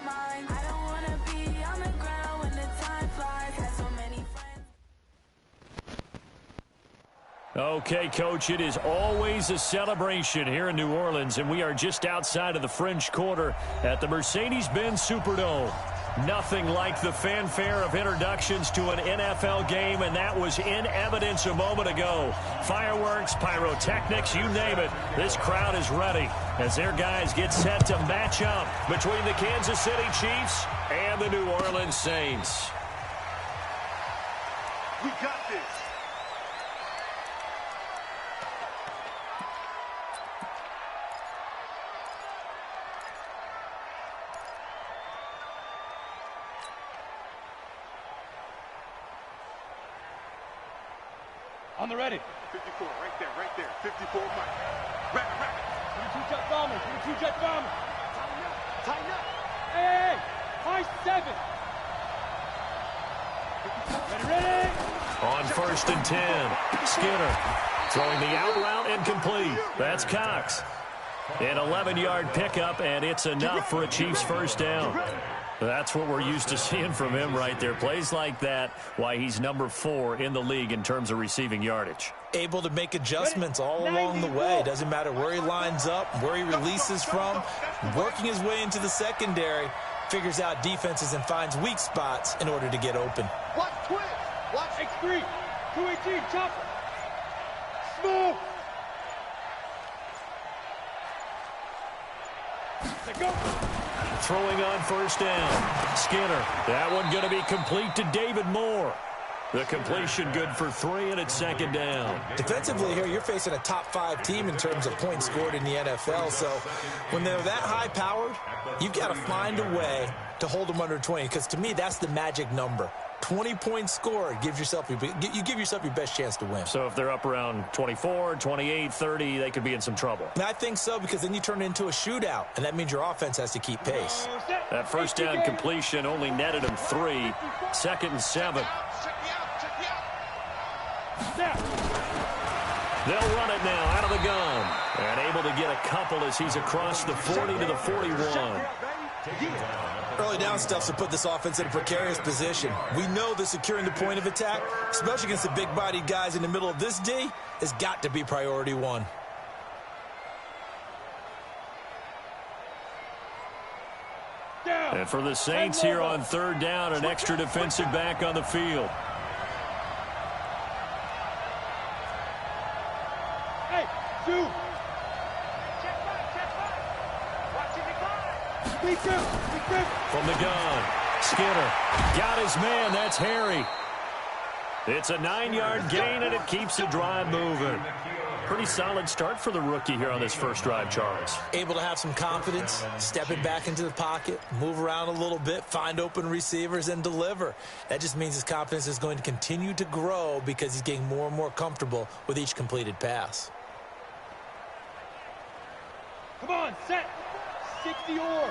mind. I don't wanna be on the ground when the time flies. Had so many friends. Okay, Coach, it is always a celebration here in New Orleans, and we are just outside of the French Quarter at the Mercedes-Benz Superdome. Nothing like the fanfare of introductions to an NFL game, and that was in evidence a moment ago. Fireworks, pyrotechnics, you name it. This crowd is ready as their guys get set to match up between the Kansas City Chiefs and the New Orleans Saints. We got this. On the ready. 54, right there. 54, Mike. Rack it. 22 jet bombers. 22 jet bombers. Tighten up. Hey, high 7. Ready. On 1st and 10, Skinner throwing the out route incomplete. That's Cox. An 11-yard pickup, and it's enough for a Chiefs first down. That's what we're used to seeing from him right there. Plays like that, why he's number 4 in the league in terms of receiving yardage. Able to make adjustments all along the way. Doesn't matter where he lines up, where he releases from. Working his way into the secondary, figures out defenses and finds weak spots in order to get open. Watch twist. Watch X3. 218, chopper. Smooth. Let's go. Throwing on 1st down. Skinner. That one going to be complete to David Moore. The completion good for 3, and it's 2nd down. Defensively here, you're facing a top 5 team in terms of points scored in the NFL. So when they're that high-powered, you've got to find a way to hold them under 20. Because to me, that's the magic number. 20 points scored, you give yourself your best chance to win. So if they're up around 24, 28, 30, they could be in some trouble. And I think so, because then you turn it into a shootout, and that means your offense has to keep pace. That 1st down completion only netted him 3. 2nd and 7. They'll run it now out of the gun. And able to get a couple as he's across the 40 to the 41. Early down stuff to put this offense in a precarious position. We know that securing the point of attack, especially against the big-bodied guys in the middle of this D, has got to be priority 1. And for the Saints here on 3rd down, an extra defensive back on the field. Hey, 2. From the gun, Skinner got his man. That's Harry. It's a 9-yard gain, and it keeps the drive moving. Pretty solid start for the rookie here on this first drive, Charles. Able to have some confidence, stepping back into the pocket, move around a little bit, find open receivers, and deliver. That just means his confidence is going to continue to grow because he's getting more and more comfortable with each completed pass. Come on, set. 60 or.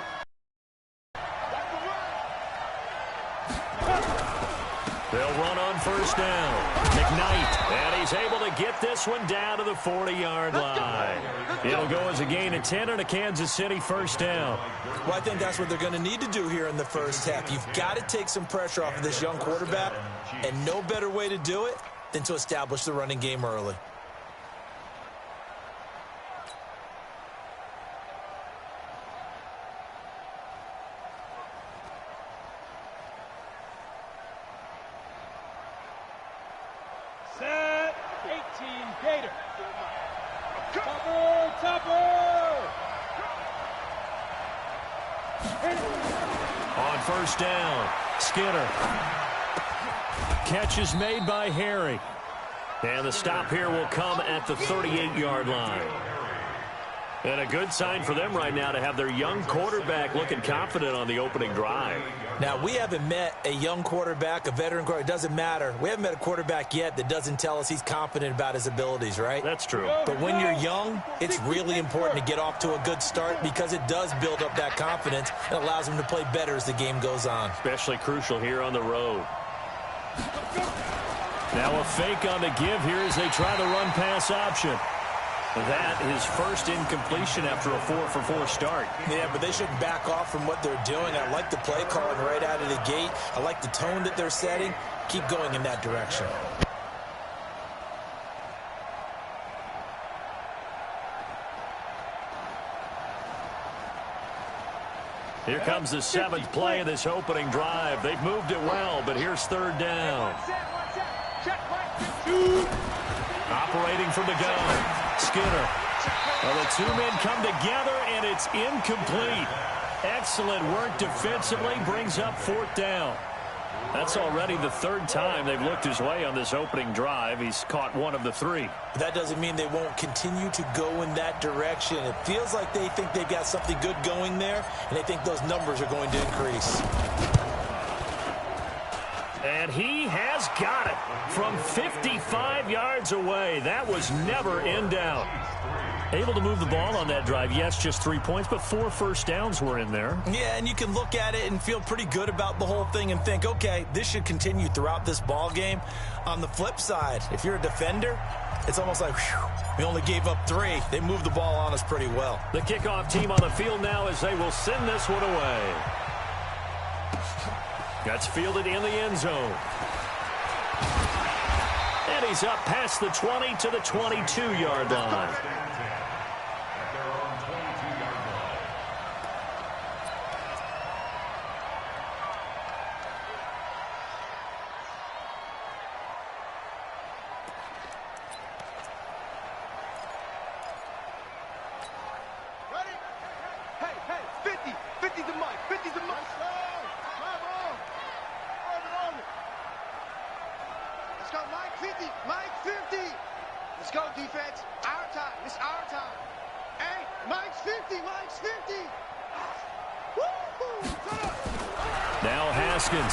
They'll run on 1st down. McKnight, and he's able to get this one down to the 40-yard line. It'll go as a gain of 10 and a Kansas City 1st down. Well, I think that's what they're going to need to do here in the first half. You've got to take some pressure off of this young quarterback, and no better way to do it than to establish the running game early. Set. 18, Gator. Topper. On 1st down, Skinner. Catch is made by Harry. And the stop here will come at the 38-yard line. And a good sign for them right now to have their young quarterback looking confident on the opening drive. Now, we haven't met a young quarterback, a veteran quarterback. It doesn't matter. We haven't met a quarterback yet that doesn't tell us he's confident about his abilities, right? That's true. But when you're young, it's really important to get off to a good start because it does build up that confidence and allows him to play better as the game goes on. Especially crucial here on the road. Now a fake on the give here as they try the run-pass option. That his first incompletion after a 4-for-4 start. Yeah, but they shouldn't back off from what they're doing. I like the play calling right out of the gate. I like the tone that they're setting. Keep going in that direction. Here comes the seventh play of this opening drive. They've moved it well, but here's third down. Operating from the gun, Skinner. Well, the two men come together, and it's incomplete. Excellent work defensively, brings up fourth down. That's already the third time they've looked his way on this opening drive. He's caught one of the three. But that doesn't mean they won't continue to go in that direction. It feels like they think they've got something good going there, and they think those numbers are going to increase. And he has got it from 55 yards away. That was never in doubt. Able to move the ball on that drive. Yes, just 3 points, but 4 first downs were in there. Yeah, and you can look at it and feel pretty good about the whole thing and think, okay, this should continue throughout this ball game. On the flip side, if you're a defender, it's almost like, whew, we only gave up 3. They moved the ball on us pretty well. The kickoff team on the field now as they will send this one away. That's fielded in the end zone. And he's up past the 20 to the 22-yard line.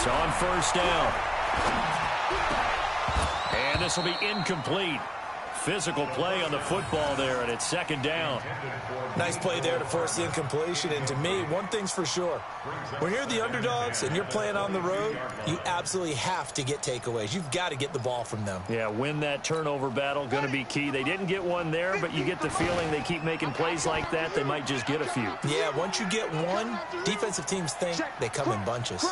On first down. And this will be incomplete. Physical play on the football there, and it's second down. Nice play there to force the incompletion. And to me, one thing's for sure. When you're the underdogs and you're playing on the road, you absolutely have to get takeaways. You've got to get the ball from them. Yeah, win that turnover battle, going to be key. They didn't get one there, but you get the feeling they keep making plays like that, they might just get a few. Yeah, once you get one, defensive teams think they come in bunches.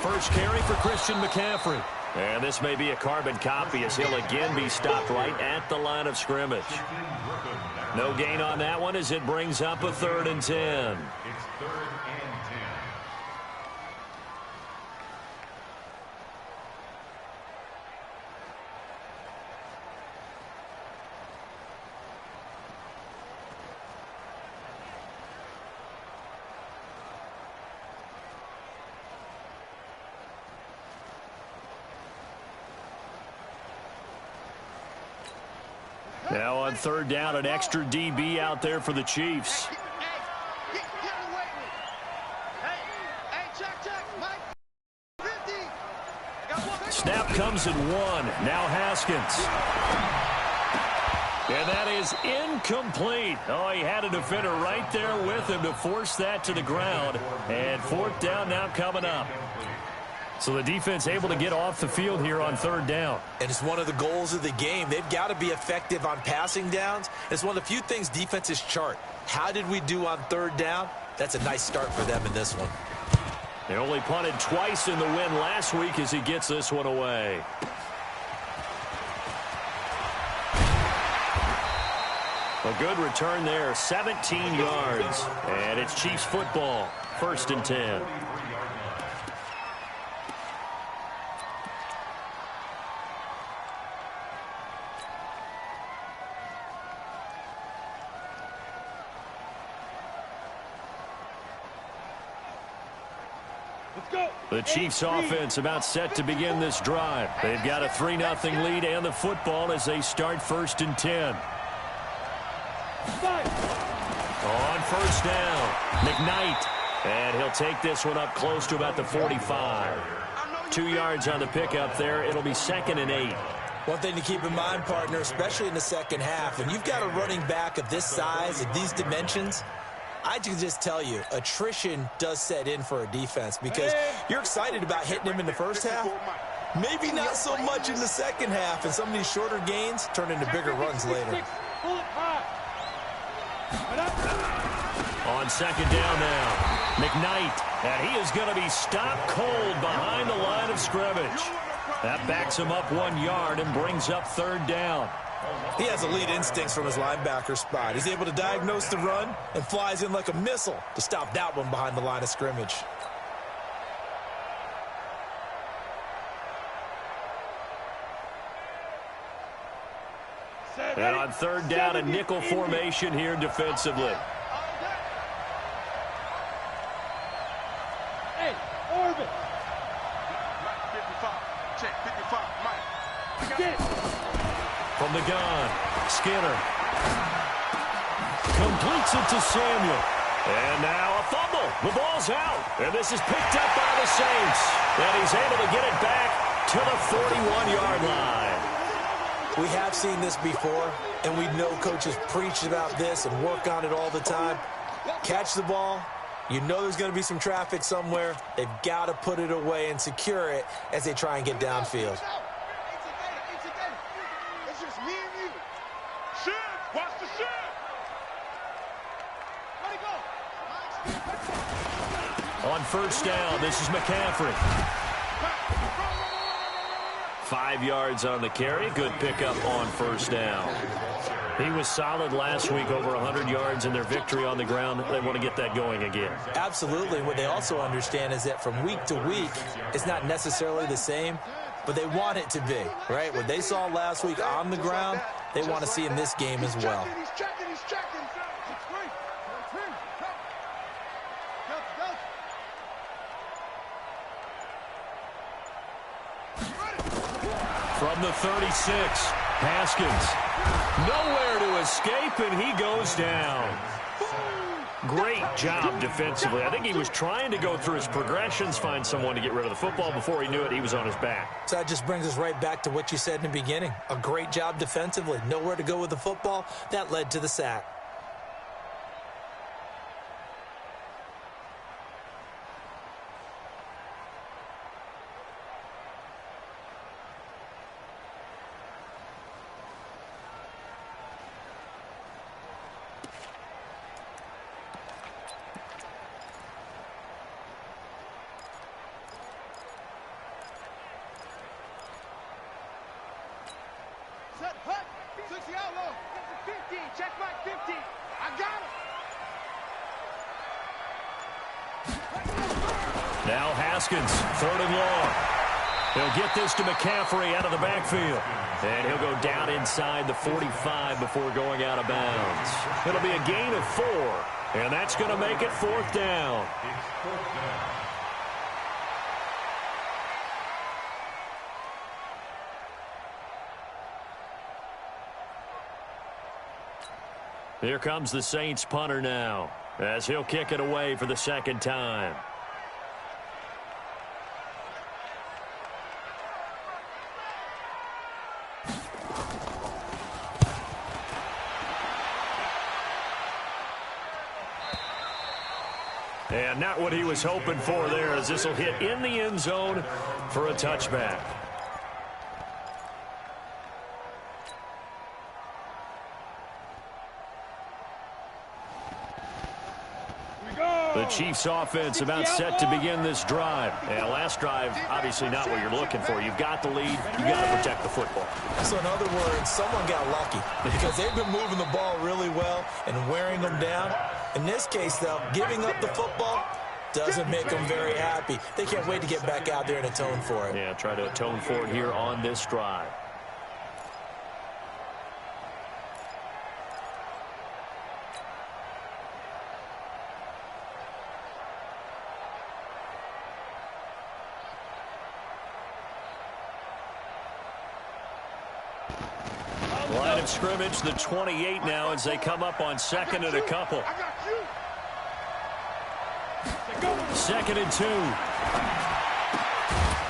First carry for Christian McCaffrey. And this may be a carbon copy as he'll again be stopped right at the line of scrimmage. No gain on that one as it brings up a 3rd and 10. Now on third down, an extra DB out there for the Chiefs. Snap comes at 1. Now Haskins. And that is incomplete. Oh, he had a defender right there with him to force that to the ground. And fourth down now coming up. So the defense able to get off the field here on third down. And it's one of the goals of the game. They've got to be effective on passing downs. It's one of the few things defenses chart. How did we do on third down? That's a nice start for them in this one. They only punted twice in the win last week as he gets this one away. A good return there, 17 yards. And it's Chiefs football, 1st and 10. The Chiefs offense about set to begin this drive. They've got a 3-0 lead and the football as they start 1st and 10. On first down, McKnight. And he'll take this one up close to about the 45. 2 yards on the pickup there. It'll be 2nd and 8. One thing to keep in mind, partner, especially in the second half, when you've got a running back of this size, of these dimensions, I can just tell you, attrition does set in for a defense because you're excited about hitting him in the first half, Maybe not so much in the second half, and some of these shorter gains turn into bigger runs later. Pull it high. On second down now, McKnight, and he is going to be stopped cold behind the line of scrimmage. That backs him up 1 yard and brings up third down. He has elite instincts from his linebacker spot. He's able to diagnose the run and flies in like a missile to stop that one behind the line of scrimmage. And on third down, a nickel formation here defensively. Hey, Orbit. Mike, 55. Check, 55. Mike. Get it. From the gun, Skinner completes it to Samuel. And now a fumble. The ball's out. And this is picked up by the Saints. And he's able to get it back to the 41-yard line. We have seen this before, and we know coaches preach about this and work on it all the time. Catch the ball. You know there's going to be some traffic somewhere. They've got to put it away and secure it as they try and get downfield. It's just me and you. Shoot! Watch the shoot! Let it go! On first down, this is McCaffrey. 5 yards on the carry. Good pickup on first down. He was solid last week, over 100 yards in their victory on the ground. They want to get that going again. Absolutely. What they also understand is that from week to week, it's not necessarily the same, but they want it to be, right? What they saw last week on the ground, they want to see in this game as well. He's checking. It's great. From the 36, Haskins. Nowhere to escape, and he goes down. Great job defensively. I think he was trying to go through his progressions, find someone to get rid of the football. Before he knew it, he was on his back. So that just brings us right back to what you said in the beginning. A great job defensively. Nowhere to go with the football. That led to the sack. Set, hut, 60 out low. 50, check back 50. I got it. Now Haskins, third and long. He'll get this to McCaffrey out of the backfield. And he'll go down inside the 45 before going out of bounds. It'll be a gain of 4, and that's going to make it fourth down. Here comes the Saints punter now, as he'll kick it away for the second time. And not what he was hoping for there, as this will hit in the end zone for a touchback. The Chiefs offense about set to begin this drive. And last drive, obviously not what you're looking for. You've got the lead. You've got to protect the football. So in other words, someone got lucky because they've been moving the ball really well and wearing them down. In this case, though, giving up the football doesn't make them very happy. They can't wait to get back out there and atone for it. Yeah, try to atone for it here on this drive. Line of scrimmage, the 28 now as they come up on second and a couple. I got you. 2nd and 2.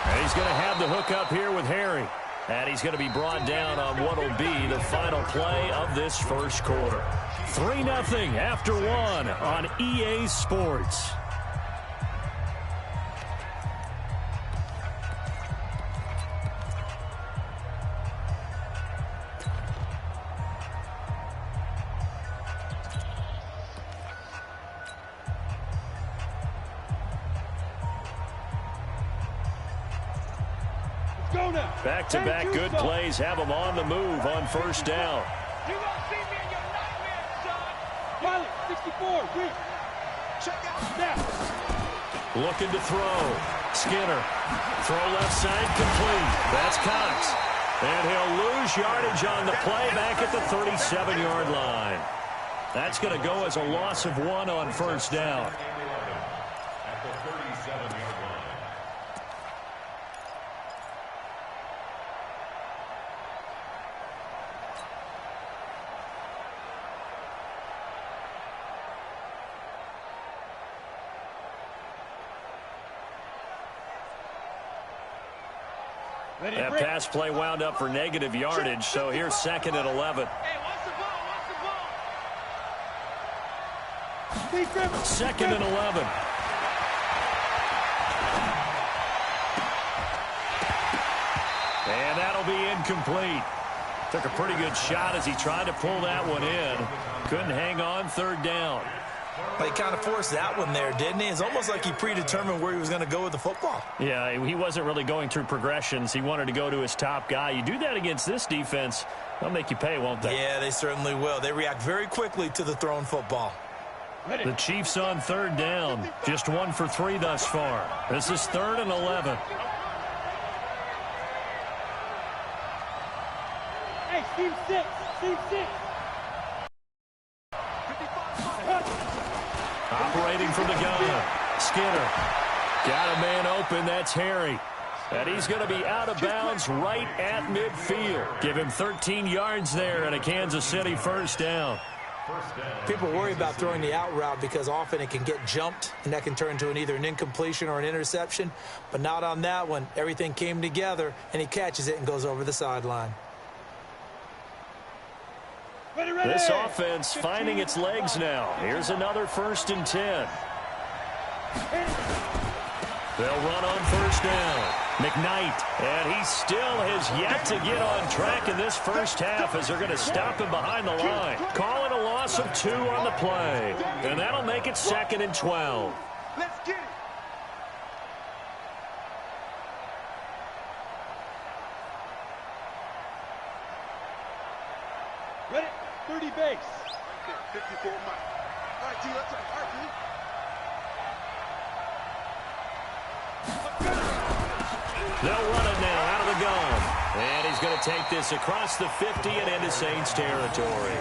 And he's going to have the hook up here with Harry. And he's going to be brought down on what will be the final play of this first quarter. 3-0 after 1 on EA Sports. Back-to-back good plays have them on the move on first down. You gonna see me in your nightmares, son. Pilot, 64, reach. Check out. Snap. Looking to throw. Skinner. Throw left side complete. That's Cox. And he'll lose yardage on the play back at the 37-yard line. That's going to go as a loss of 1 on first down. That pass play wound up for negative yardage, so here's 2nd and 11. Hey, what's the ball? What's the ball? 2nd and 11. And that'll be incomplete. Took a pretty good shot as he tried to pull that one in. Couldn't hang on, 3rd down. Well, he kind of forced that one there, didn't he? It's almost like he predetermined where he was going to go with the football. Yeah, he wasn't really going through progressions. He wanted to go to his top guy. You do that against this defense, they'll make you pay, won't they? Yeah, they certainly will. They react very quickly to the thrown football. The Chiefs on 3rd down. Just 1 for 3 thus far. This is 3rd and 11. Hey, Steve 6. Steve 6. Operating from the gun. Skinner. Got a man open. That's Harry. And he's going to be out of bounds right at midfield. Give him 13 yards there and a Kansas City first down. People worry about throwing the out route because often it can get jumped, and that can turn into either an incompletion or an interception. But not on that one. Everything came together, and he catches it and goes over the sideline. This offense finding its legs now. Here's another 1st and 10. They'll run on first down. McKnight, and he still has yet to get on track in this first half as they're going to stop him behind the line. Calling a loss of 2 on the play. And that'll make it 2nd and 12. Let's get it. Ready, 30 base. 54 Mike. All right, T, let's go. All right, T. They'll run it now out of the gun. And he's going to take this across the 50 and into Saints territory.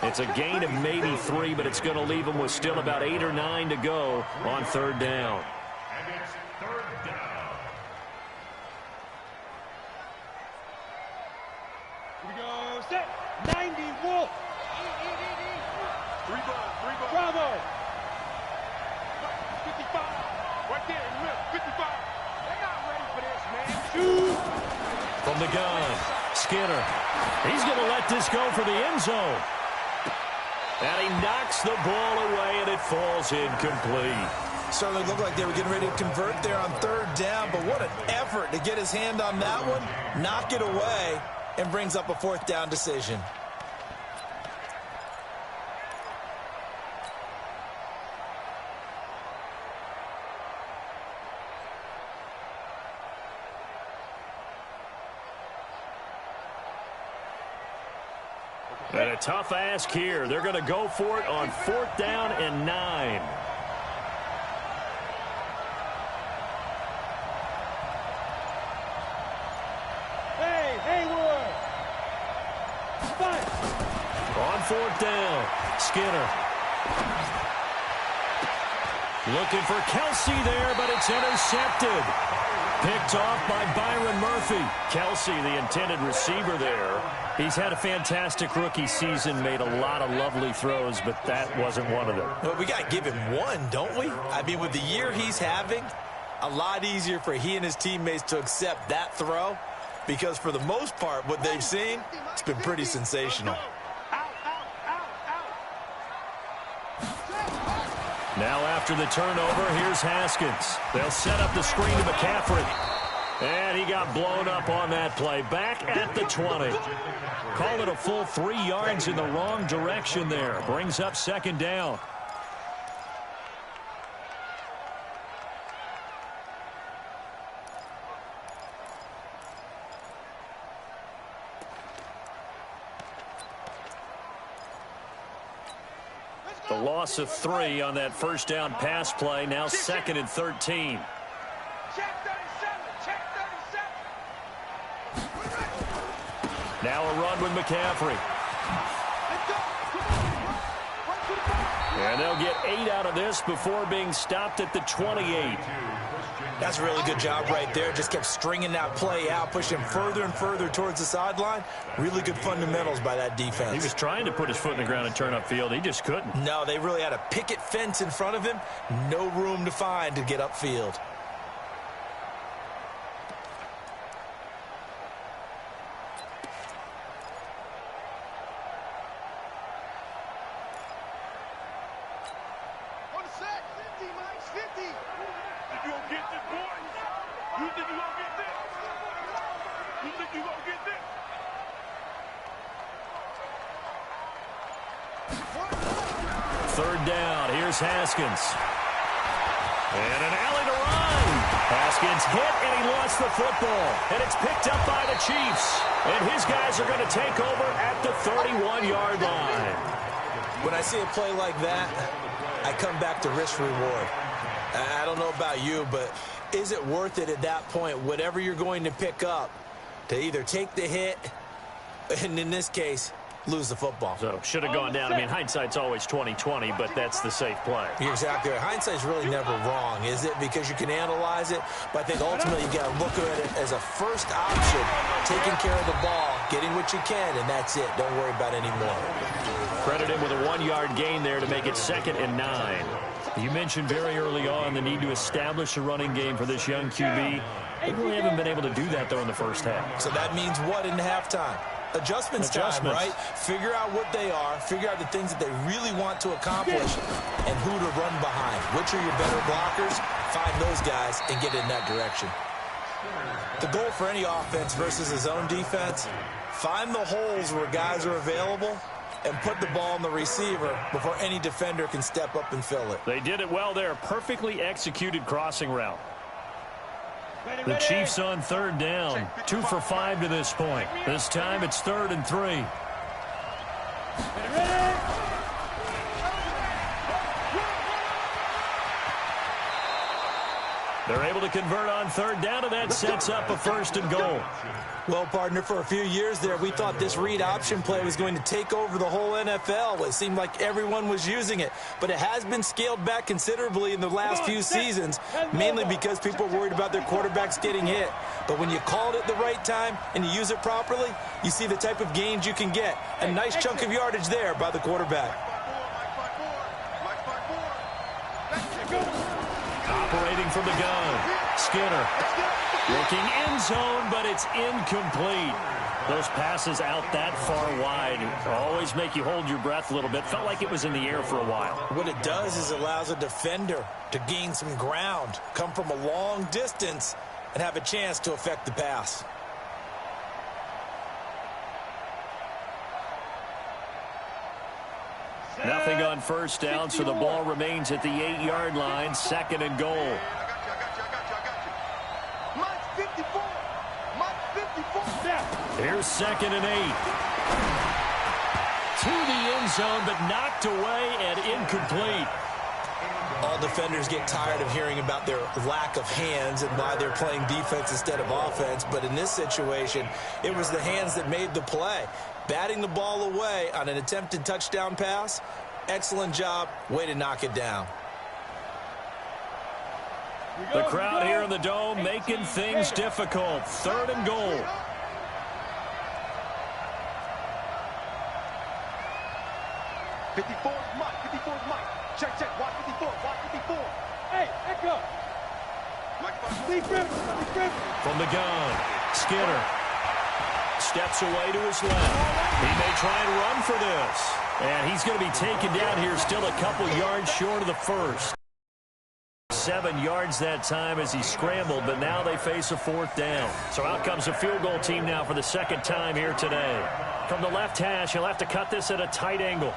It's a gain of maybe 3, but it's going to leave them with still about 8 or 9 to go on 3rd down. And it's 3rd down. Here we go, set. 90, Wolf. 3 ball. Bravo. 55. Right there in the middle. 55. They're not ready for this, man. Shoot. From the gun, Skinner. He's going to let this go for the end zone. And he knocks the ball away, and it falls incomplete. Certainly looked like they were getting ready to convert there on 3rd down, but what an effort to get his hand on that one, knock it away, and brings up a 4th down decision. And a tough ask here. They're going to go for it on 4th down and 9. Hey, Hayward. 5. On 4th down, Skinner. Looking for Kelsey there, but it's intercepted. Picked off by Byron Murphy. Kelsey, the intended receiver there. He's had a fantastic rookie season, made a lot of lovely throws, but that wasn't one of them. Well, we got to give him one, don't we? I mean, with the year he's having, a lot easier for he and his teammates to accept that throw because for the most part, what they've seen, it's been pretty sensational. Now after the turnover, here's Haskins. They'll set up the screen to McCaffrey. And he got blown up on that play. Back at the 20. Call it a full 3 yards in the wrong direction there. Brings up 2nd down. The loss of 3 on that first down pass play. Now 2nd and 13. Check 37. Check 37. Now a run with McCaffrey. Let's go. Come on. Run to the ball. And they'll get 8 out of this before being stopped at the 28. That's a really good job right there. Just kept stringing that play out, pushing further and further towards the sideline. Really good fundamentals by that defense. He was trying to put his foot in the ground and turn upfield. He just couldn't. No, they really had a picket fence in front of him. No room to find to get upfield. On the sack. 50, Mike. 50. Think you gonna get this, boy? You think you gonna get this? You think you gonna get this? Third down. Here's Haskins. And an alley to run. Haskins hit, and he lost the football. And it's picked up by the Chiefs. And his guys are going to take over at the 31-yard line. When I see a play like that, I come back to risk reward. I don't know about you, but is it worth it at that point, whatever you're going to pick up, to either take the hit, and in this case, lose the football? So should have gone down. I mean, hindsight's always 20/20, but that's the safe play. You're exactly right. Hindsight's really never wrong, is it? Because you can analyze it, but I think ultimately you got to look at it as a first option, taking care of the ball, getting what you can, and that's it. Don't worry about any more. Credit him with a 1-yard gain there to make it 2nd and 9. You mentioned very early on the need to establish a running game for this young QB. They really haven't been able to do that, though, in the first half. So that means what in halftime? Adjustments time, right? Figure out what they are, figure out the things that they really want to accomplish, and who to run behind. Which are your better blockers? Find those guys and get in that direction. The goal for any offense versus a zone defense, find the holes where guys are available and put the ball on the receiver before any defender can step up and fill it. They did it well there. Perfectly executed crossing route. The Chiefs on 3rd down. 2 for 5 to this point. This time it's 3rd and 3. They're able to convert on 3rd down, and that sets up a 1st and goal. Well, partner, for a few years there, we thought this read option play was going to take over the whole NFL. It seemed like everyone was using it, but it has been scaled back considerably in the last few seasons, mainly because people are worried about their quarterbacks getting hit. But when you call it at the right time and you use it properly, you see the type of gains you can get. A nice chunk of yardage there by the quarterback. Operating from the gun, Skinner. Looking end zone, but it's incomplete. Those passes out that far wide always make you hold your breath a little bit. Felt like it was in the air for a while. What it does is it allows a defender to gain some ground, come from a long distance, and have a chance to affect the pass. Nothing on 1st down, so the ball remains at the 8-yard line. 2nd and goal. I got you. Mike 54. Mike 54. Here's 2nd and 8. To the end zone, but knocked away and incomplete. All defenders get tired of hearing about their lack of hands and why they're playing defense instead of offense. But in this situation, it was the hands that made the play. Batting the ball away on an attempted touchdown pass, excellent job. Way to knock it down. The crowd here in the Dome making things difficult. 3rd and goal. Mike. 54 Mike. Check. Watch 54. Watch 54. Hey, Echo. From the gun, Skinner steps away to his left. He may try and run for this. And he's going to be taken down here, still a couple yards short of the first. 7 yards that time as he scrambled, but now they face a 4th down. So out comes a field goal team now for the 2nd time here today. From the left hash, he'll have to cut this at a tight angle.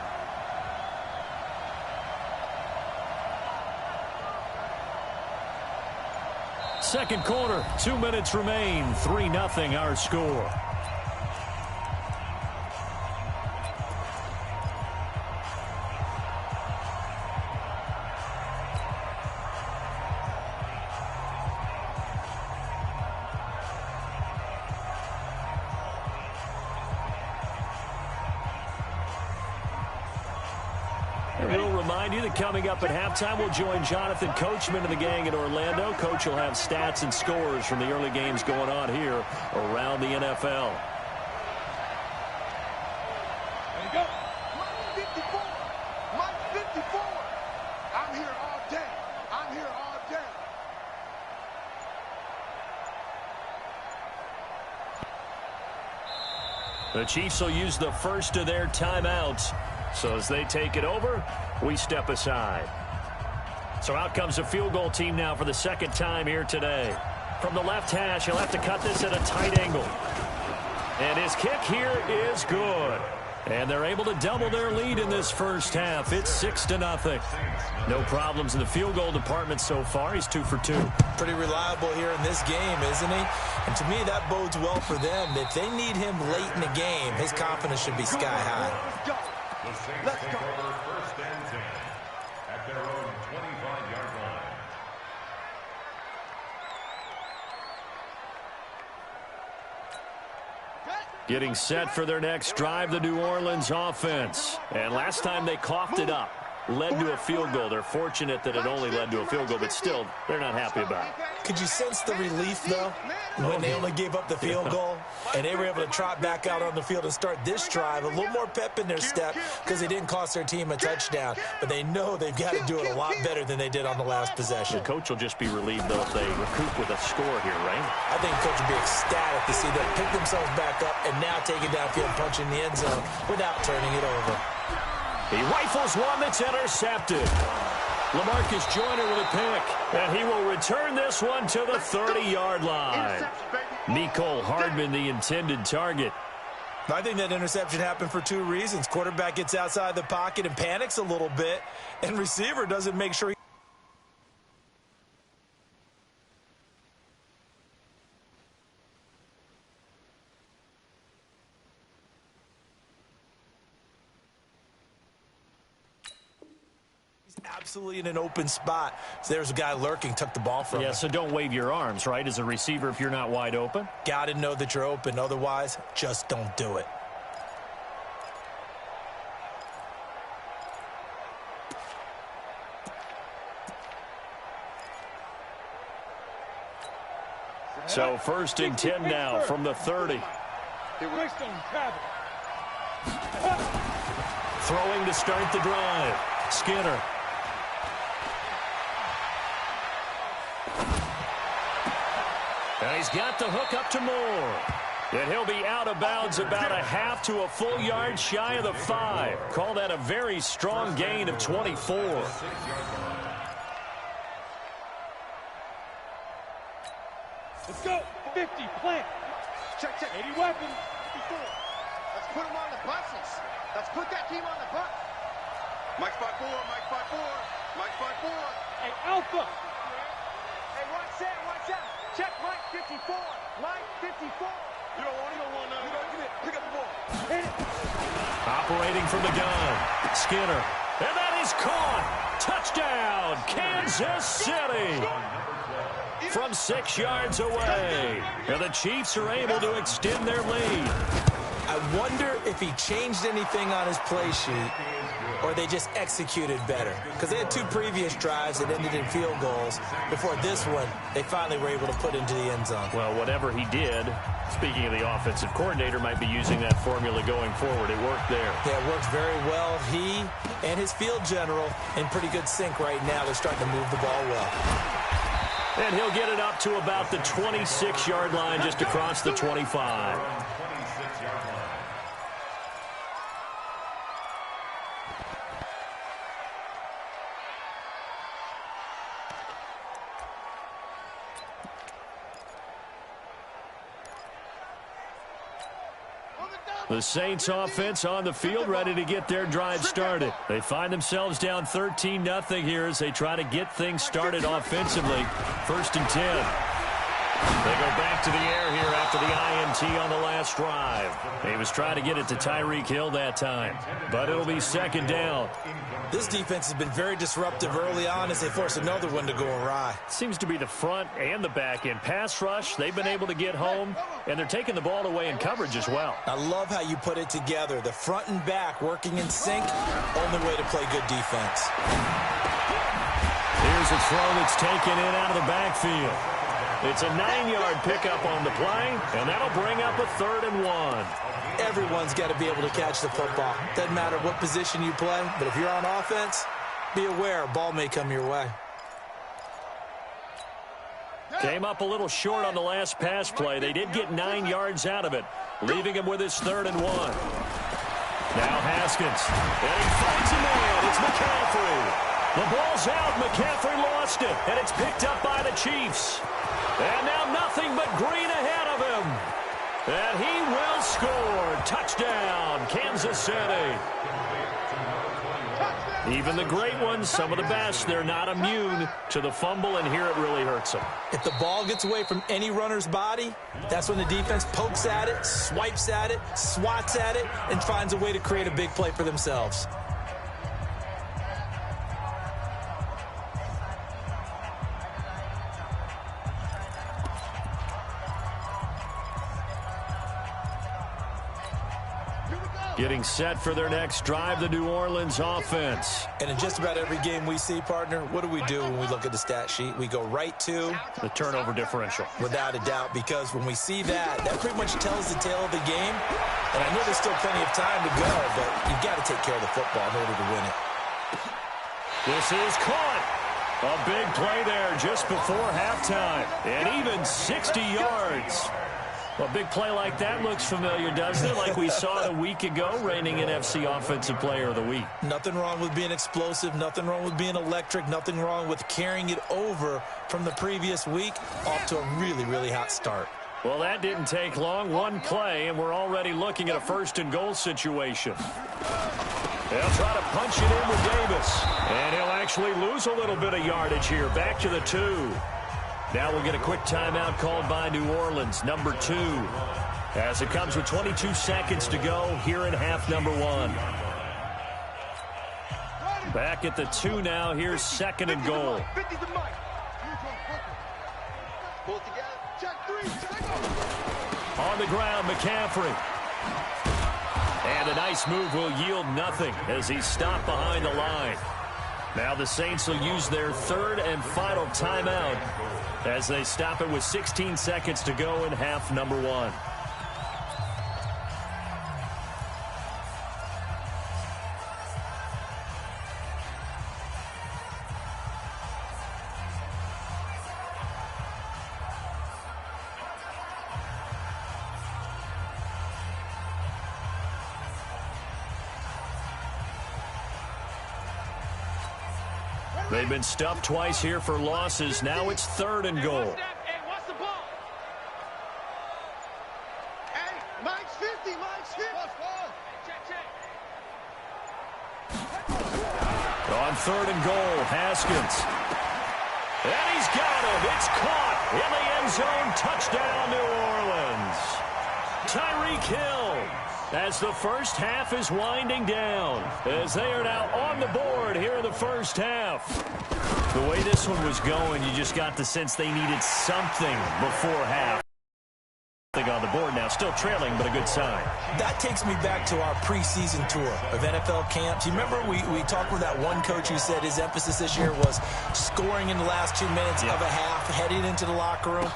Second quarter, 2 minutes remain. 3-0 our score. remind you that coming up at halftime, we'll join Jonathan Coachman and the gang in Orlando. Coach will have stats and scores from the early games going on here around the NFL. There you go. Mike 54. Mike 54. I'm here all day. I'm here all day. The Chiefs will use the first of their timeouts. So as they take it over, we step aside. So out comes the field goal team now for the second time here today. From the left hash, he'll have to cut this at a tight angle. And his kick here is good. And they're able to double their lead in this first half. It's 6-0. No problems in the field goal department so far. He's 2 for 2. Pretty reliable here in this game, isn't he? And to me, that bodes well for them. If they need him late in the game, his confidence should be sky high. Let's go. First and 10 at their own 25-yard line. Getting set for their next drive, the New Orleans offense. And last time they coughed it up, led to a field goal. They're fortunate that it only led to a field goal, but still, they're not happy about it. Could you sense the relief, though, when they only gave up the field goal and they were able to trot back out on the field and start this drive? A little more pep in their step because they didn't cost their team a touchdown, but they know they've got to do it a lot better than they did on the last possession. The coach will just be relieved, though, if they recoup with a score here, right? I think the coach will be ecstatic to see them pick themselves back up and now take it downfield, punching the end zone without turning it over. He rifles one that's intercepted. LaMarcus Joyner with a pick, and he will return this one to the 30-yard line. Mecole Hardman, the intended target. I think that interception happened for 2 reasons. Quarterback gets outside the pocket and panics a little bit, and receiver doesn't make sure he absolutely in an open spot. So there's a guy lurking, took the ball from him. Yeah, so don't wave your arms, right, as a receiver if you're not wide open. Got to know that you're open. Otherwise, just don't do it. So first and 10 now from the 30. Throwing to start the drive. Skinner. And he's got the hook up to Moore. And he'll be out of bounds about a half to a full yard shy of the 5. Call that a very strong gain of 24. Let's go. 50, plant. Check. 80 weapons. 54. Let's put them on the buses. Let's put that team on the bus. Mike 5-4, Mike 5-4, Mike 5-4. Hey, Alpha. Hey, watch out. Check Mike 54. Mike 54. You don't want none. Pick up the ball. Hit it. Operating from the gun. Skinner. And that is caught. Touchdown, Kansas City. From 6 yards away. And the Chiefs are able to extend their lead. I wonder if he changed anything on his play sheet or they just executed better. Because they had 2 previous drives that ended in field goals. Before this one, they finally were able to put into the end zone. Well, whatever he did, speaking of the offensive coordinator, might be using that formula going forward. It worked there. Yeah, it works very well. He and his field general in pretty good sync right now. They're starting to move the ball well. And he'll get it up to about the 26-yard line, just across the 25. The Saints offense on the field, ready to get their drive started. They find themselves down 13-0 here as they try to get things started offensively. First and 10. They go back to the air here after the INT on the last drive. He was trying to get it to Tyreek Hill that time, but it'll be second down. This defense has been very disruptive early on as they force another one to go awry. Seems to be the front and the back end. Pass rush, they've been able to get home, and they're taking the ball away in coverage as well. I love how you put it together. The front and back working in sync, only way to play good defense. Here's a throw that's taken in out of the backfield. It's a 9-yard pickup on the play, and that'll bring up a 3rd and 1. Everyone's got to be able to catch the football. Doesn't matter what position you play, but if you're on offense, be aware a ball may come your way. Came up a little short on the last pass play. They did get 9 yards out of it, leaving him with his 3rd and 1. Now Haskins, and he finds a man. It's McCaffrey. The ball's out. McCaffrey lost it, and it's picked up by the Chiefs. And now nothing but green ahead of him. And he will score. Touchdown, Kansas City. Even the great ones, some of the best, they're not immune to the fumble, and here it really hurts them. If the ball gets away from any runner's body, that's when the defense pokes at it, swipes at it, swats at it, and finds a way to create a big play for themselves. Getting set for their next drive, the New Orleans offense. And in just about every game we see, partner, what do we do when we look at the stat sheet? We go right to the turnover differential. Without a doubt, because when we see that, that pretty much tells the tale of the game. And I know there's still plenty of time to go, but you've got to take care of the football in order to win it. This is caught. A big play there just before halftime. And even 60 yards. A big play like that looks familiar, doesn't it? Like we saw it a week ago, reigning NFC Offensive Player of the Week. Nothing wrong with being explosive. Nothing wrong with being electric. Nothing wrong with carrying it over from the previous week off to a really, really hot start. Well, that didn't take long. One play, and we're already looking at a 1st and goal situation. They'll try to punch it in with Davis. And he'll actually lose a little bit of yardage here. Back to the 2. Now we'll get a quick timeout called by New Orleans, number 2, as it comes with 22 seconds to go here in half number 1. Back at the 2 now. Here's 2nd and goal. On the ground, McCaffrey. And a nice move will yield nothing as he's stopped behind the line. Now the Saints will use their 3rd and final timeout as they stop it with 16 seconds to go in half number 1. They've been stuffed twice here for losses. Now it's 3rd and goal. Hey, what's the ball? Hey, Mike's 50, Mike's 50. Check. On 3rd and goal, Haskins. And he's got it. It's caught in the end zone. Touchdown, New Orleans. Tyreek Hill, as the first half is winding down, as they are now on the board here in the first half. The way this one was going, you just got the sense they needed something before half. On the board now, still trailing, but a good sign. That takes me back to our preseason tour of NFL camps. You remember we talked with that one coach who said his emphasis this year was scoring in the last 2 minutes of a half, heading into the locker room.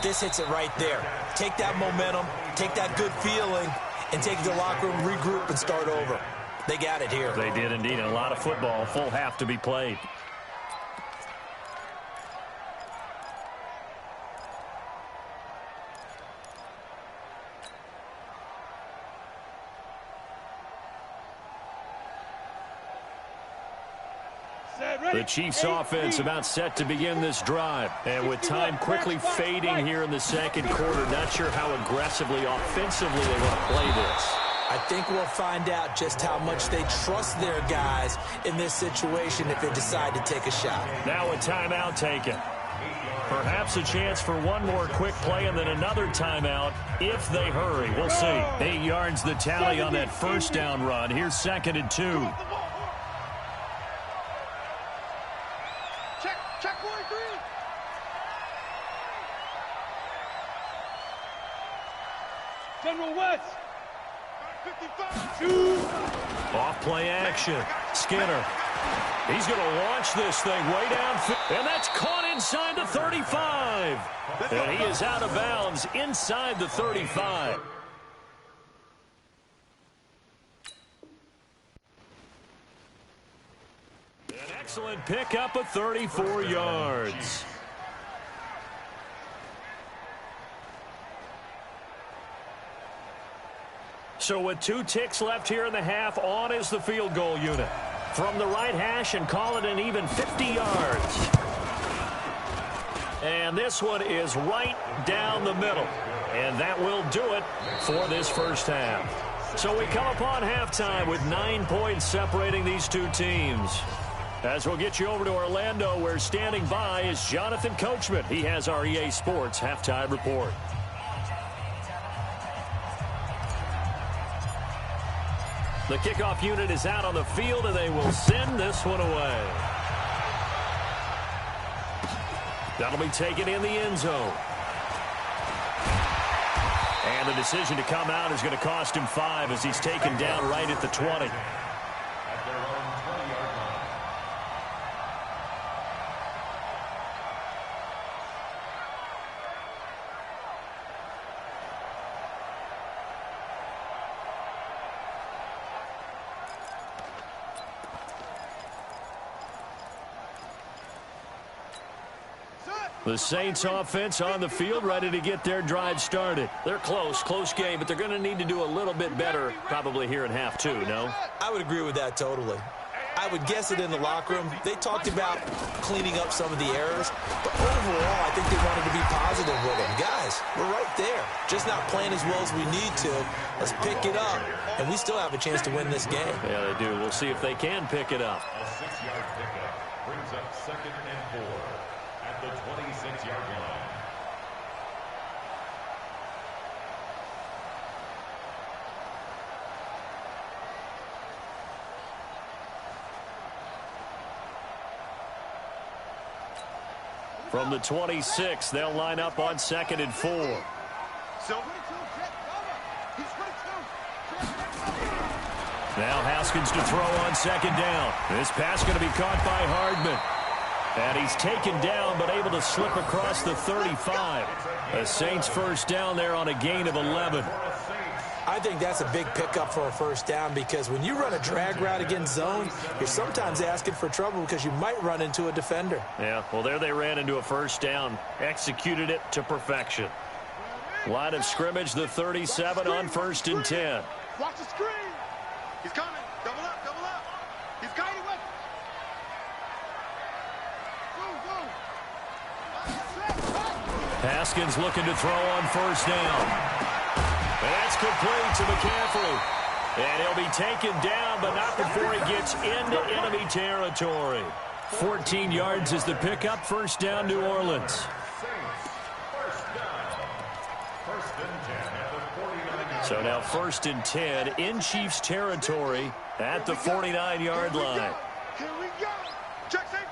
This hits it right there. Take that momentum, take that good feeling, and take it to the locker room, regroup, and start over. They got it here. They did indeed. A lot of football, full half to be played. The Chiefs offense about set to begin this drive. And with time quickly fading here in the second quarter, not sure how aggressively, offensively they want to play this. I think we'll find out just how much they trust their guys in this situation if they decide to take a shot. Now a timeout taken. Perhaps a chance for one more quick play and then another timeout if they hurry. We'll see. 8 yards the tally on that first down run. Here's 2nd and 2. Check 43. General West. 55. Off play action. Skinner. He's going to launch this thing way downfield. And that's caught inside the 35. And he is out of bounds inside the 35. An excellent pickup of 34 yards. So with 2 ticks left here in the half, on is the field goal unit. From the right hash and call it an even 50 yards. And this one is right down the middle. And that will do it for this first half. So we come upon halftime with 9 points separating these two teams. As we'll get you over to Orlando, where standing by is Jonathan Coachman. He has our EA Sports halftime report. The kickoff unit is out on the field, and they will send this one away. That'll be taken in the end zone. And the decision to come out is going to cost him 5 as he's taken down right at the 20. At their own 20-yard line. The Saints offense on the field, ready to get their drive started. They're close game, but they're going to need to do a little bit better probably here in half 2, no? I would agree with that totally. I would guess it in the locker room. They talked about cleaning up some of the errors, but overall, I think they wanted to be positive with them. Guys, we're right there. Just not playing as well as we need to. Let's pick it up, and we still have a chance to win this game. Yeah, they do. We'll see if they can pick it up. A 6-yard pickup brings up 2nd and 4 at the 26-yard line. From the 26, they'll line up on 2nd and 4. Now Haskins to throw on 2nd down. This pass going to be caught by Hardman. And he's taken down but able to slip across the 35. A Saints first down there on a gain of 11. I think that's a big pickup for a first down because when you run a drag route against zone, you're sometimes asking for trouble because you might run into a defender. Yeah, well, there they ran into a first down, executed it to perfection. Line of scrimmage, the 37 on 1st and 10. Watch the screen. He's coming. Double up. He's guiding with. Haskins looking to throw on 1st down. And that's complete to McCaffrey. And he'll be taken down, but not before he gets into enemy territory. 14 yards is the pickup. First down, New Orleans. First down. 1st and 10 at the 49-yard So now 1st and 10 in Chiefs territory at the 49-yard line. Here we go. Check safety.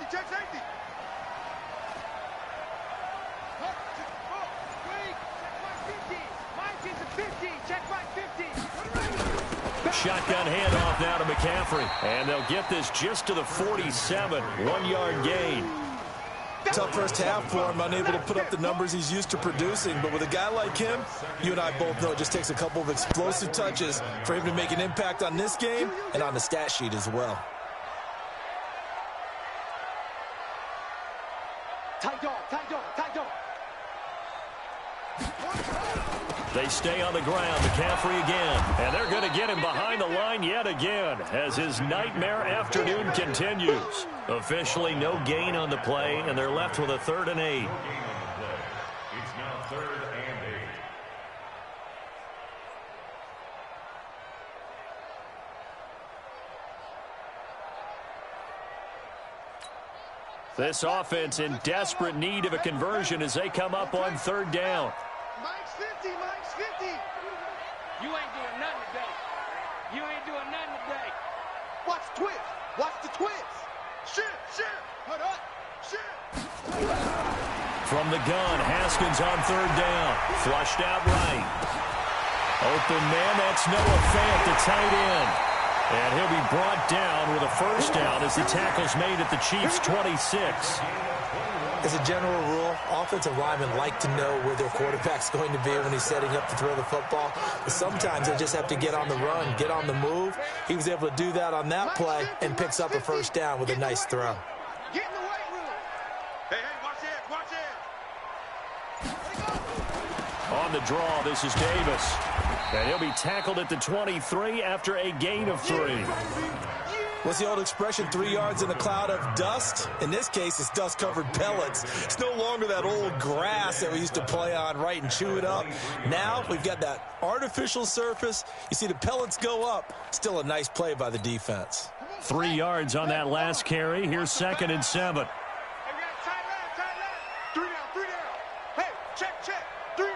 Shotgun handoff now to McCaffrey. And they'll get this just to the 47. 1-yard gain. Tough first half for him, unable to put up the numbers he's used to producing. But with a guy like him, you and I both know it just takes a couple of explosive touches for him to make an impact on this game and on the stat sheet as well. Tight dog. They stay on the ground. McCaffrey again. And they're going to get him behind the line yet again as his nightmare afternoon continues. Officially no gain on the play, and they're left with a 3rd and 8. Gain on the play. It's now 3rd and 8. This offense in desperate need of a conversion as they come up on third down. Mike's 50, Mike's 50. You ain't doing nothing today. You ain't doing nothing today. Watch the twist. Watch the twist. Shift. Put up. Shift. From the gun, Haskins on third down. Flushed out right. Open man, that's Noah Fant, the tight end. And he'll be brought down with a first down as the tackle's made at the Chiefs' 26. As a general rule, offensive linemen like to know where their quarterback's going to be when he's setting up to throw the football. But sometimes they just have to get on the run, get on the move. He was able to do that on that play and picks up a first down with a nice throw. Get in the weight room. Hey, watch it. On the draw, this is Davis. And he'll be tackled at the 23 after a gain of 3. What's the old expression, 3 yards in a cloud of dust? In this case, it's dust-covered pellets. It's no longer that old grass that we used to play on, right, and chew it up. Now we've got that artificial surface. You see the pellets go up. Still a nice play by the defense. 3 yards on that last carry. Here's 2nd and 7. Hey, we got tight line. 3 down. Hey, check. 3 down.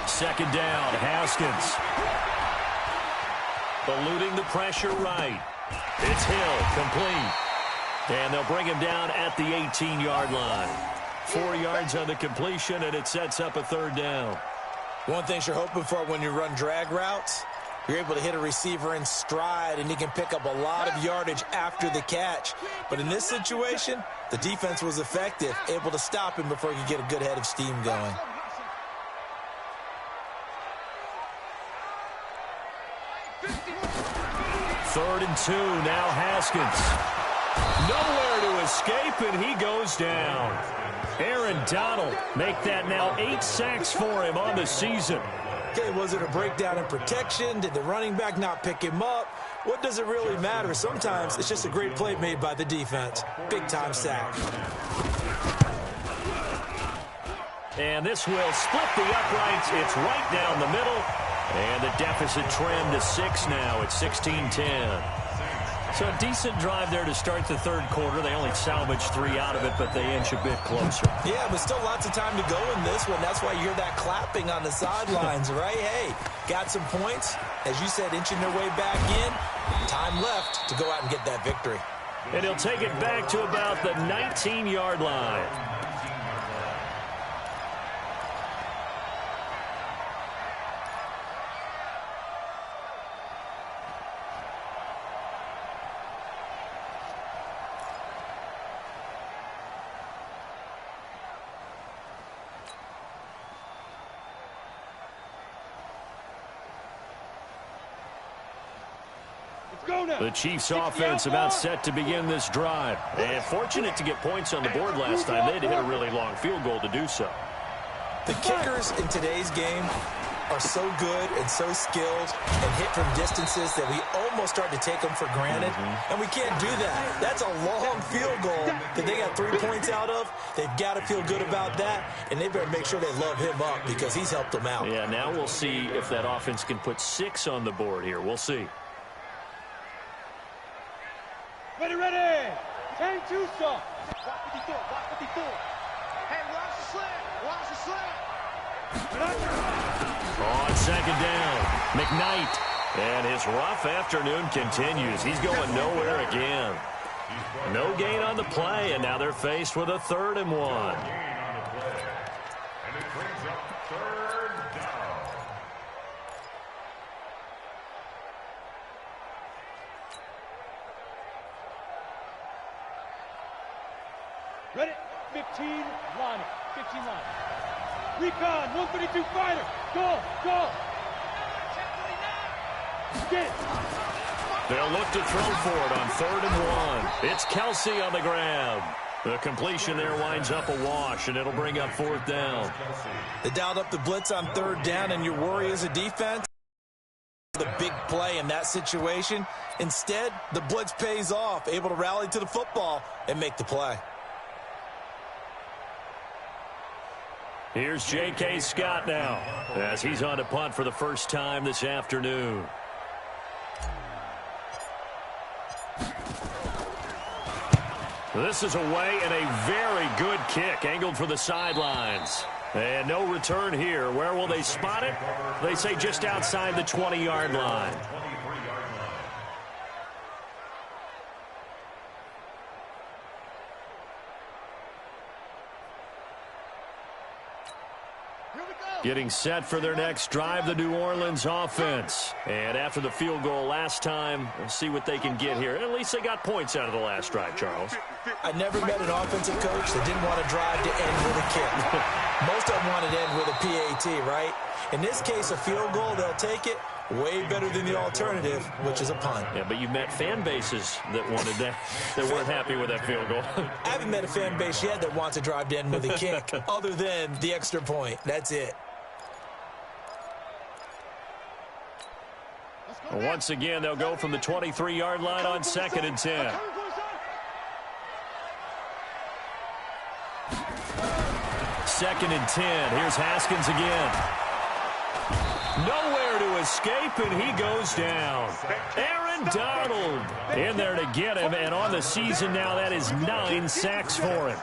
Second down, Haskins. Eluding the pressure right. It's Hill, complete. And they'll bring him down at the 18-yard line. 4 yards on the completion, and it sets up a third down. One thing you're hoping for when you run drag routes, you're able to hit a receiver in stride, and he can pick up a lot of yardage after the catch. But in this situation, the defense was effective, able to stop him before he could get a good head of steam going. Third and 2, now Haskins. Nowhere to escape, and he goes down. Aaron Donald make that now 8 sacks for him on the season. Okay, was it a breakdown in protection? Did the running back not pick him up? What does it really matter? Sometimes it's just a great play made by the defense. Big-time sack. And this will split the uprights. It's right down the middle. And the deficit trimmed to 6 now at 16-10. So a decent drive there to start the third quarter. They only salvaged 3 out of it, but they inch a bit closer. Yeah, but still lots of time to go in this one. That's why you hear that clapping on the sidelines, right? Hey, got some points. As you said, inching their way back in. Time left to go out and get that victory. And he'll take it back to about the 19-yard line. The Chiefs offense about set to begin this drive. And fortunate to get points on the board last time. They had to hit a really long field goal to do so. The kickers in today's game are so good and so skilled and hit from distances that we almost start to take them for granted. And we can't do that. That's a long field goal that they got 3 points out of. They've got to feel good about that, and they better make sure they love him up because he's helped them out. Yeah, now we'll see if that offense can put 6 on the board here. We'll see. Ready. 10-2 stop. Watch 54. Hey, watch the slant. On second down, McKnight. And his rough afternoon continues. He's going nowhere again. No gain on the play, and now they're faced with a 3rd and 1. And it brings up third down. Ready. 15 line. 15 line. Recon. 132 fighter. Go. Get it. They'll look to throw for it on 3rd and 1. It's Kelsey on the grab. The completion there winds up a wash, and it'll bring up 4th down. They dialed up the blitz on 3rd down, and your worry as a defense, the big play in that situation. Instead, the blitz pays off, able to rally to the football and make the play. Here's J.K. Scott now as he's on to punt for the first time this afternoon. This is away and a very good kick angled for the sidelines. And no return here. Where will they spot it? They say just outside the 20-yard line. Getting set for their next drive, the New Orleans offense. And after the field goal last time, we'll see what they can get here. At least they got points out of the last drive, Charles. I never met an offensive coach that didn't want to drive to end with a kick. Most of them wanted to end with a PAT, right? In this case, a field goal, they'll take it. Way better than the alternative, which is a punt. Yeah, but you've met fan bases that wanted that, that weren't happy with that field goal. I haven't met a fan base yet that wants to drive to end with a kick, other than the extra point. That's it. Once again, they'll go from the 23-yard line on 2nd and 10. Second and 10. Here's Haskins again. Nowhere to escape, and he goes down. Aaron Donald in there to get him, and on the season now, that is 9 sacks for him.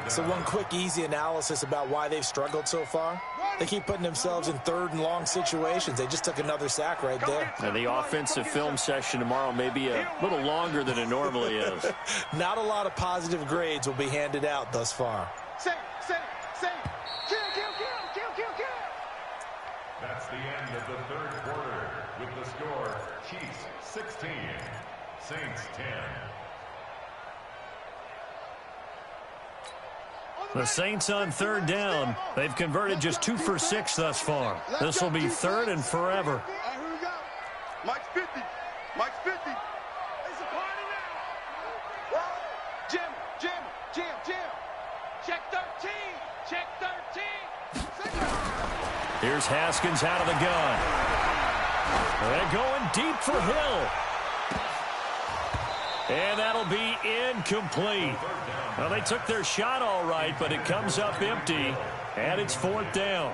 So one quick, easy analysis about why they've struggled so far. They keep putting themselves in third and long situations. They just took another sack right there. And the offensive film session tomorrow may be a little longer than it normally is. Not a lot of positive grades will be handed out thus far. That's the end of the third quarter with the score Chiefs 16, Saints 10. The Saints on third down. They've converted just 2 for 6 thus far. This will be third and forever. Mike's 50. Mike's 50. It's a party now. Jim. Check 13. Check 13. Here's Haskins out of the gun. They're going deep for Hill. And that'll be incomplete. Well, they took their shot all right, but it comes up empty, and it's 4th down.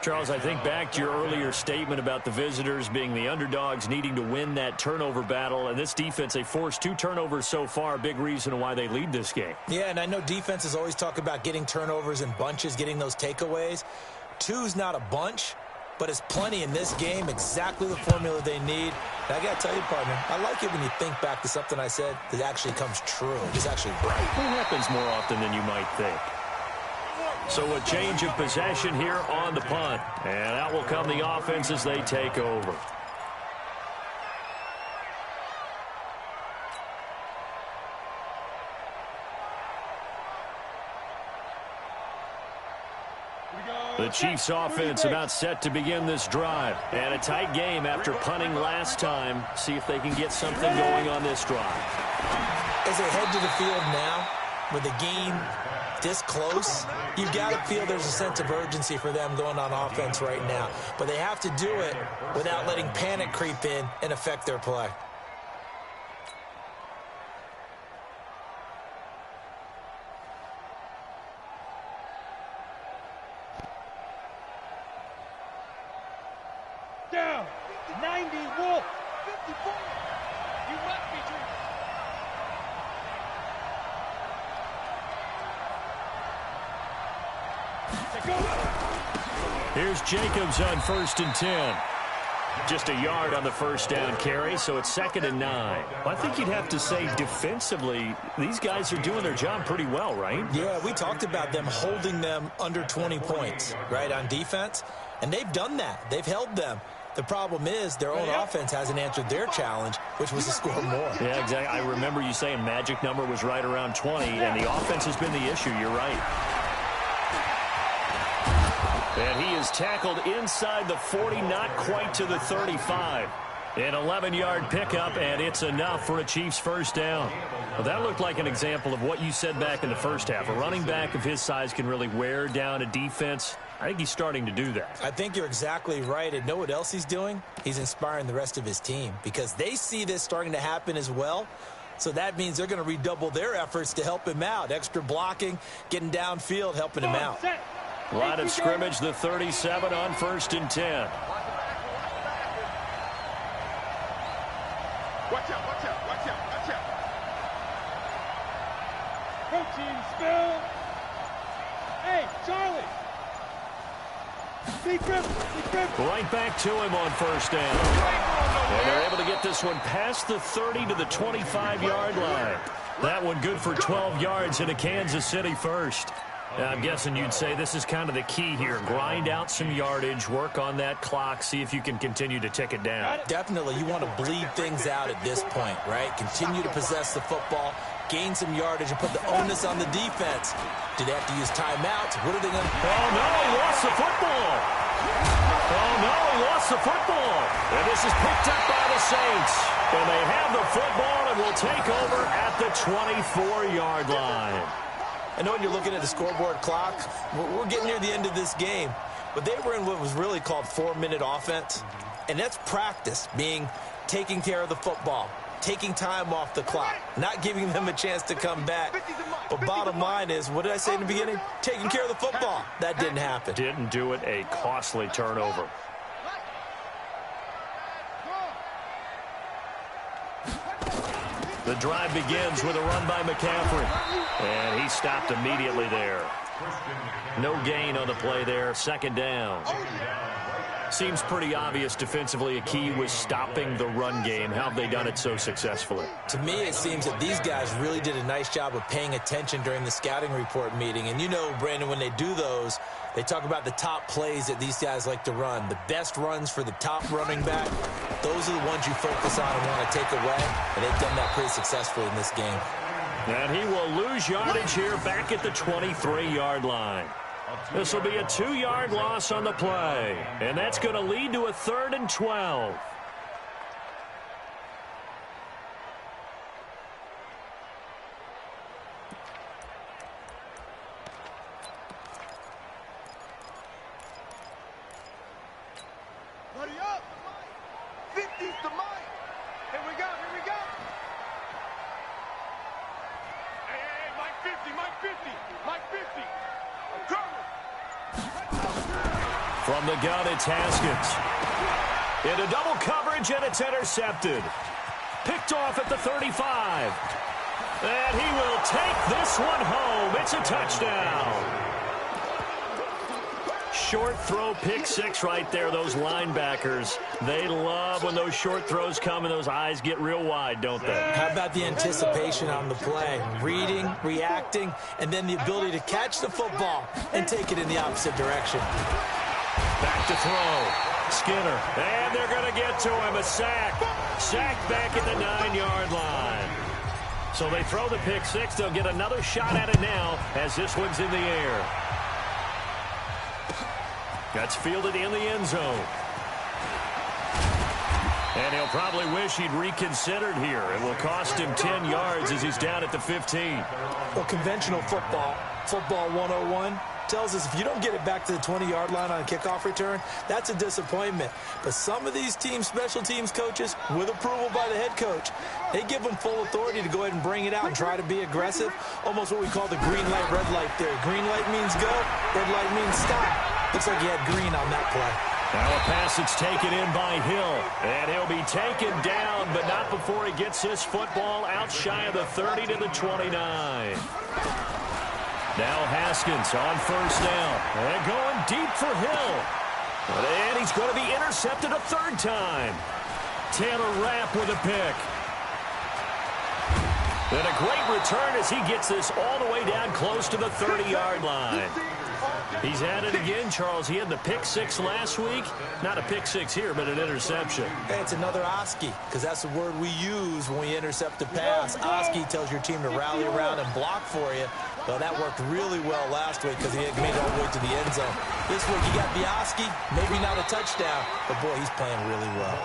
Charles, I think back to your earlier statement about the visitors being the underdogs needing to win that turnover battle, and this defense, they forced 2 turnovers so far, a big reason why they lead this game. Yeah, and I know defenses always talk about getting turnovers in bunches, getting those takeaways. 2's not a bunch, but it's plenty in this game, exactly the formula they need. And I got to tell you, partner, I like it when you think back to something I said that actually comes true. It's actually right. It happens more often than you might think. So a change of possession here on the punt. And out will come the offense as they take over. The Chiefs offense about set to begin this drive. And a tight game after punting last time. See if they can get something going on this drive. As they head to the field now, with the game this close, you've got to feel there's a sense of urgency for them going on offense right now. But they have to do it without letting panic creep in and affect their play. Down. 90 Wolf. 54. You must be true. Here's Jacobs on 1st and 10. Just a yard on the first down carry, so it's 2nd and 9. Well, I think you'd have to say defensively, these guys are doing their job pretty well, right? Yeah, we talked about them holding them under 20 points, right, on defense. And they've done that. They've held them. The problem is their own offense hasn't answered their challenge, which was to score more. Yeah, exactly. I remember you saying magic number was right around 20, and the offense has been the issue. You're right. And he is tackled inside the 40, not quite to the 35. An 11-yard pickup, and it's enough for a Chiefs first down. Well, that looked like an example of what you said back in the first half. A running back of his size can really wear down a defense. I think he's starting to do that. I think you're exactly right. And know what else he's doing? He's inspiring the rest of his team because they see this starting to happen as well. So that means they're going to redouble their efforts to help him out. Extra blocking, getting downfield, helping him out. Line of scrimmage, the 37 on 1st and 10. Watch out, watch out, watch out, watch out. Coaching spell. Hey, Charlie. Right back to him on first down. And they're able to get this one past the 30 to the 25-yard line. That one good for 12 yards into Kansas City first. I'm guessing you'd say this is kind of the key here. Grind out some yardage, work on that clock, see if you can continue to tick it down. Definitely, you want to bleed things out at this point, right? Continue to possess the football, gain some yardage, and put the onus on the defense. Do they have to use timeouts? What are they going to do? Oh, no, he lost the football. Oh, no, he lost the football. And this is picked up by the Saints. And they have the football and will take over at the 24-yard line. I know when you're looking at the scoreboard clock, we're getting near the end of this game. But they were in what was really called 4-minute offense. And that's practice, being taking care of the football, taking time off the clock, not giving them a chance to come back. But bottom line is, what did I say in the beginning? Taking care of the football. That didn't happen. Didn't do it. A costly turnover. The drive begins with a run by McCaffrey. And he stopped immediately there. No gain on the play there. Second down. Seems pretty obvious defensively a key was stopping the run game. How have they done it so successfully? To me, it seems that these guys really did a nice job of paying attention during the scouting report meeting. And you know, Brandon, when they do those, they talk about the top plays that these guys like to run. The best runs for the top running back, those are the ones you focus on and want to take away. And they've done that pretty successfully in this game. And he will lose yardage here back at the 23-yard line. This will be a 2-yard loss on the play. And that's going to lead to a 3rd and 12. Buddy up. 50's the mic. Here we go. Hey, Mike 50, Mike 50, Mike 50. I'm coming. From the gun, it's Haskins. Into double coverage, and it's intercepted. Picked off at the 35. And he will take this one home. It's a touchdown. Short throw, pick six right there. Those linebackers, they love when those short throws come and those eyes get real wide, don't they? How about the anticipation on the play? Reading, reacting, and then the ability to catch the football and take it in the opposite direction. Back to throw. Skinner. And they're going to get to him. A sack. Sacked back at the 9-yard line. So they throw the pick six. They'll get another shot at it now as this one's in the air. That's fielded in the end zone. And he'll probably wish he'd reconsidered here. It will cost him 10 yards as he's down at the 15. Well, conventional football 101, tells us if you don't get it back to the 20-yard line on a kickoff return, that's a disappointment. But some of these teams, special teams coaches, with approval by the head coach, they give them full authority to go ahead and bring it out and try to be aggressive, almost what we call the green light, red light theory. Green light means go, red light means stop. Looks like he had green on that play. Now a pass that's taken in by Hill. And he'll be taken down, but not before he gets this football out shy of the 30 to the 29. Now Haskins on first down. And going deep for Hill. And he's going to be intercepted a third time. Taylor Rapp with a pick. And a great return as he gets this all the way down close to the 30-yard line. He's at it again, Charles. He had the pick six last week. Not a pick six here, but an interception. Hey, it's another Oski, because that's the word we use when we intercept a pass. Oski tells your team to rally around and block for you. Well, that worked really well last week because he had made it all the way to the end zone. This week, you got the Oski, maybe not a touchdown, but boy, he's playing really well.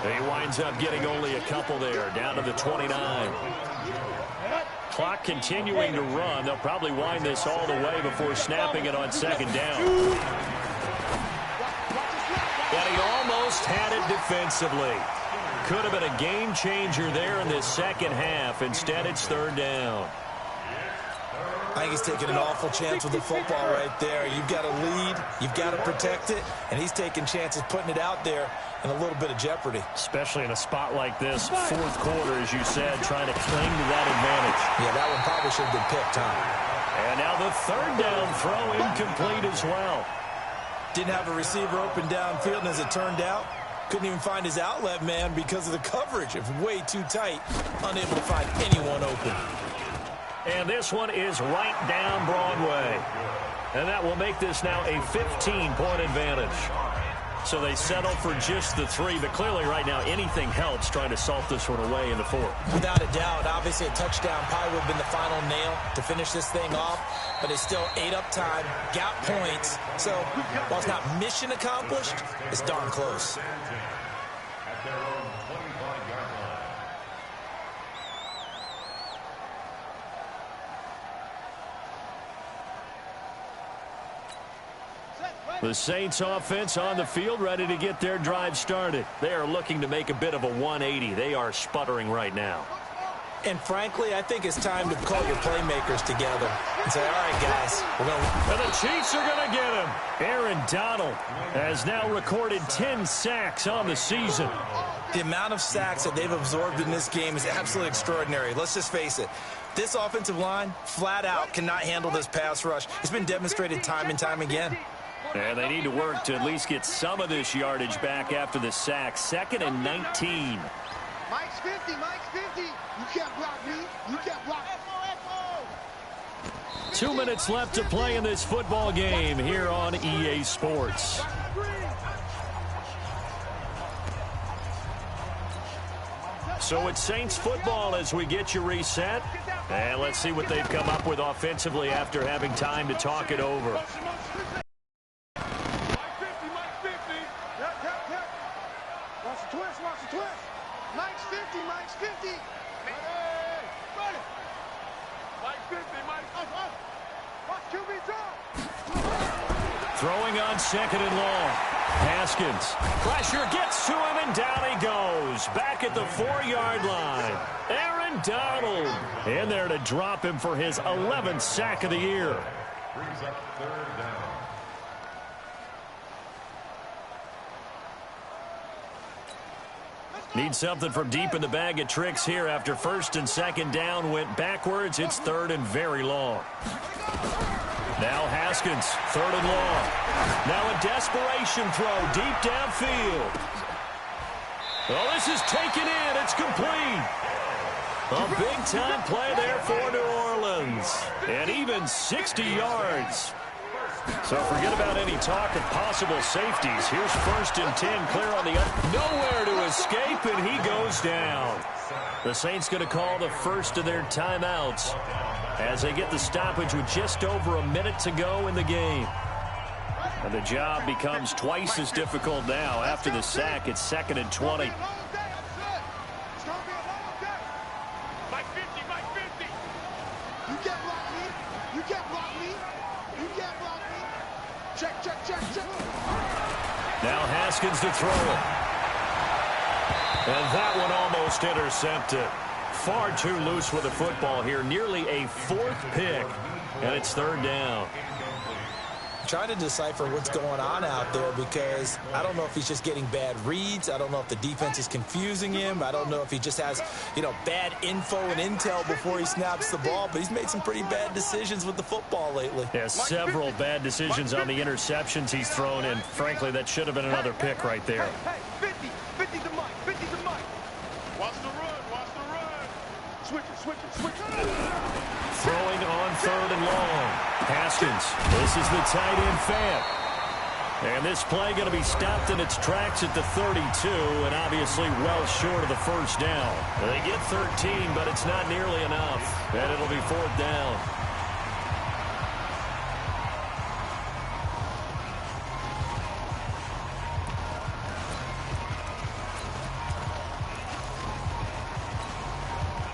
He winds up getting only a couple there, down to the 29. Clock continuing to run. They'll probably wind this all the way before snapping it on second down. And he almost had it defensively. Could have been a game changer there in this second half. Instead, it's third down. I think he's taking an awful chance with the football right there. You've got to lead, you've got to protect it, and he's taking chances putting it out there in a little bit of jeopardy. Especially in a spot like this, fourth quarter, as you said, trying to cling to that advantage. Yeah, that one probably should have been picked, huh? And now the third down throw incomplete as well. Didn't have a receiver open downfield, and as it turned out, couldn't even find his outlet man because of the coverage. It was way too tight, unable to find anyone open. And this one is right down Broadway. And that will make this now a 15-point advantage. So they settle for just the 3, but clearly right now anything helps trying to salt this one away in the 4th. Without a doubt, obviously a touchdown probably would have been the final nail to finish this thing off, but it's still ate up time, got points. So while it's not mission accomplished, it's darn close. At their own 25-yard line. The Saints offense on the field, ready to get their drive started. They are looking to make a bit of a 180. They are sputtering right now. And frankly, I think it's time to call your playmakers together and say, all right, guys, we're going to... And the Chiefs are going to get him. Aaron Donald has now recorded 10 sacks on the season. The amount of sacks that they've absorbed in this game is absolutely extraordinary. Let's just face it. This offensive line, flat out, cannot handle this pass rush. It's been demonstrated time and time again. And they need to work to at least get some of this yardage back after the sack. 2nd and 19. Mike's 50, Mike's 50. You can't block me. You can't block. 2 minutes left to play in this football game here on EA Sports. So it's Saints football as we get you reset. And let's see what they've come up with offensively after having time to talk it over. Mike's 50, Mike's 50. Hey, run it. Mike's 50, Mike's watch QB drop. Throwing on 2nd and long. Haskins. Pressure gets to him, and down he goes. Back at the 4-yard line. Aaron Donald in there to drop him for his 11th sack of the year. Brings up 3rd down. Need something from deep in the bag of tricks here after 1st and 2nd down went backwards. It's 3rd and very long. Now Haskins, 3rd and long. Now a desperation throw deep downfield. Well, this is taken in. It's complete. A big-time play there for New Orleans. And even 60 yards. So forget about any talk of possible safeties. Here's 1st and 10, clear on the nowhere to escape, and he goes down. The Saints going to call the first of their timeouts as they get the stoppage with just over a minute to go in the game. And the job becomes twice as difficult now. After the sack, it's 2nd and 20. Mike 50, Mike 50. You can't block me. You can't block me. You can't block me. Check, check, check, check. Now Haskins to throw it. And that one almost intercepted. Far too loose with the football here. Nearly a 4th pick. And it's 3rd down. Trying to decipher what's going on out there because I don't know if he's just getting bad reads. I don't know if the defense is confusing him. I don't know if he just has, bad info and intel before he snaps the ball. But he's made some pretty bad decisions with the football lately. Yeah, several bad decisions on the interceptions he's thrown in. Frankly, that should have been another pick right there. Hey, 50 to Mike, 50 to Mike. Watch the run. Switch it. Throwing on 3rd and long. Haskins. This is the tight end fan. And this play going to be stopped in its tracks at the 32, and obviously well short of the 1st down. They get 13, but it's not nearly enough. And it'll be 4th down.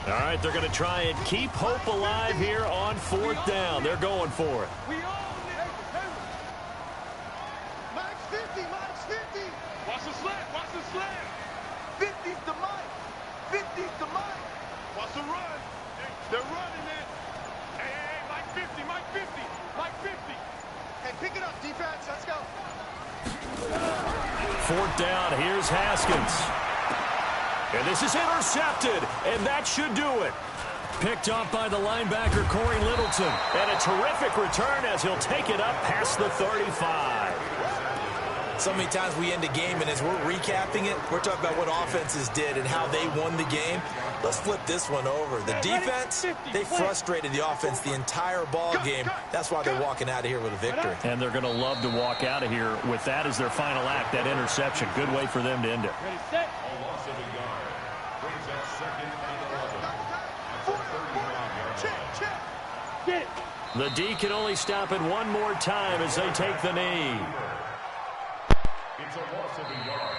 All right, they're going to try and keep hope alive here on 4th down. They're going for it. We own it. Mike's 50, Mike's 50. Watch the slant. 50's to Mike. 50's to Mike. Watch the run. They're running it. Hey, Mike 50. pick it up, defense. Let's go. 4th down, here's Haskins. And this is intercepted, and that should do it. Picked up by the linebacker, Corey Littleton. And a terrific return as he'll take it up past the 35. So many times we end a game, and as we're recapping it, we're talking about what offenses did and how they won the game. Let's flip this one over. The defense, they frustrated the offense the entire ball game. That's why they're walking out of here with a victory. And they're going to love to walk out of here with that as their final act, that interception. Good way for them to end it. Ready, set. A loss of a yard. Brings that 2nd and 11. That's a 39-yard line. Get it. The D can only stop it one more time as they take the knee. It's a loss of a yard.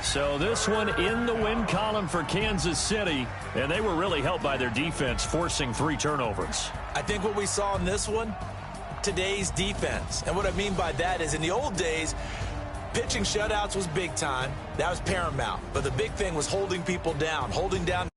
So this one in the win column for Kansas City, and they were really helped by their defense forcing 3 turnovers. I think what we saw in this one, today's defense. And what I mean by that is in the old days, pitching shutouts was big time. That was paramount. But the big thing was holding people down, holding down